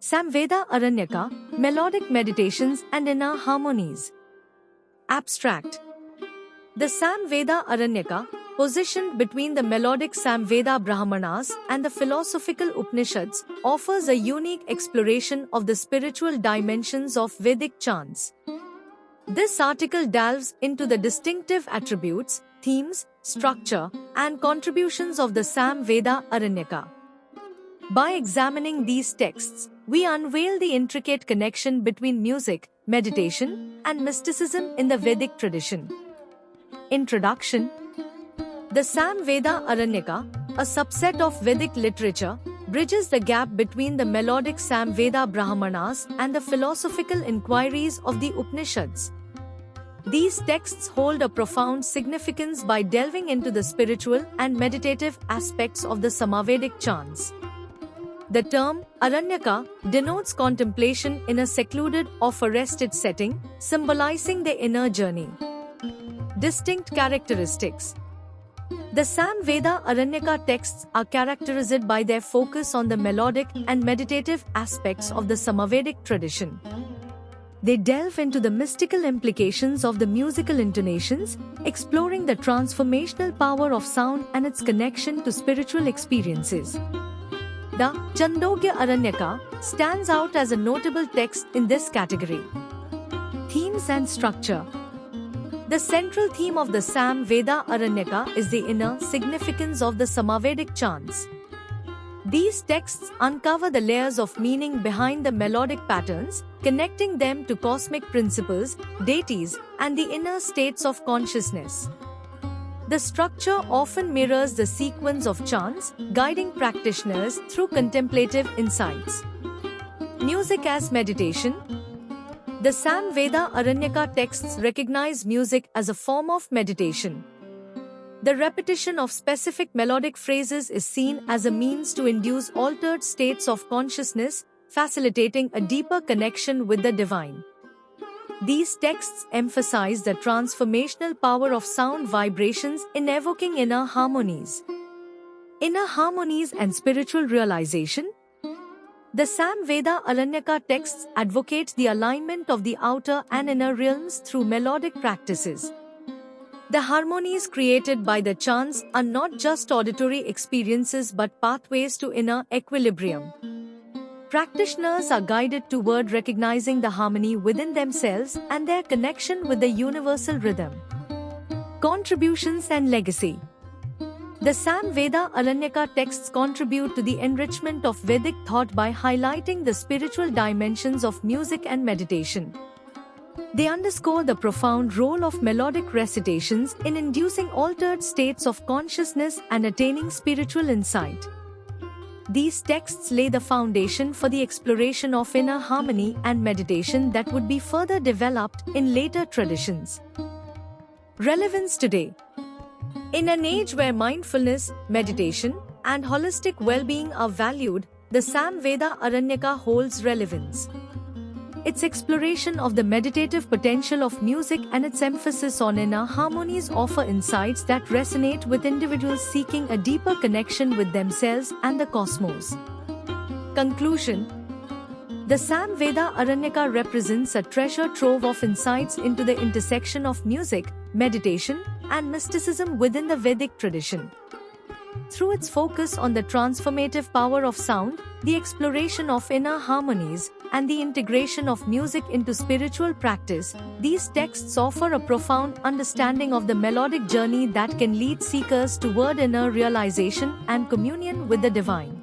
Samveda Aranyaka, Melodic Meditations and Inner Harmonies. Abstract. The Samveda Aranyaka, positioned between the melodic Samveda Brahmanas and the philosophical Upanishads, offers a unique exploration of the spiritual dimensions of Vedic chants. This article delves into the distinctive attributes, themes, structure, and contributions of the Samveda Aranyaka. By examining these texts, we unveil the intricate connection between music, meditation, and mysticism in the Vedic tradition. Introduction. The Samveda Aranyaka, a subset of Vedic literature, bridges the gap between the melodic Samveda Brahmanas and the philosophical inquiries of the Upanishads. These texts hold a profound significance by delving into the spiritual and meditative aspects of the Samavedic chants. The term Aranyaka denotes contemplation in a secluded or forested setting, symbolizing the inner journey. Distinct characteristics. The Samveda Aranyaka texts are characterized by their focus on the melodic and meditative aspects of the Samavedic tradition. They delve into the mystical implications of the musical intonations, exploring the transformational power of sound and its connection to spiritual experiences. The Chandogya Aranyaka stands out as a notable text in this category. Themes and structure. The central theme of the Samveda Aranyaka is the inner significance of the Samavedic chants. These texts uncover the layers of meaning behind the melodic patterns, connecting them to cosmic principles, deities, and the inner states of consciousness. The structure often mirrors the sequence of chants, guiding practitioners through contemplative insights. Music as meditation. The Samveda Aranyaka texts recognize music as a form of meditation. The repetition of specific melodic phrases is seen as a means to induce altered states of consciousness, facilitating a deeper connection with the divine. These texts emphasize the transformational power of sound vibrations in evoking inner harmonies. Inner harmonies and spiritual realization. The Samveda Aranyaka texts advocate the alignment of the outer and inner realms through melodic practices. The harmonies created by the chants are not just auditory experiences but pathways to inner equilibrium. Practitioners are guided toward recognizing the harmony within themselves and their connection with the universal rhythm. Contributions and legacy. The Samveda Aranyaka texts contribute to the enrichment of Vedic thought by highlighting the spiritual dimensions of music and meditation. They underscore the profound role of melodic recitations in inducing altered states of consciousness and attaining spiritual insight. These texts lay the foundation for the exploration of inner harmony and meditation that would be further developed in later traditions. Relevance today. In an age where mindfulness, meditation, and holistic well-being are valued, the Samveda Aranyaka holds relevance. Its exploration of the meditative potential of music and its emphasis on inner harmonies offer insights that resonate with individuals seeking a deeper connection with themselves and the cosmos. Conclusion. The Samveda Aranyaka represents a treasure trove of insights into the intersection of music, meditation, and mysticism within the Vedic tradition. Through its focus on the transformative power of sound, the exploration of inner harmonies, and the integration of music into spiritual practice, these texts offer a profound understanding of the melodic journey that can lead seekers toward inner realization and communion with the divine.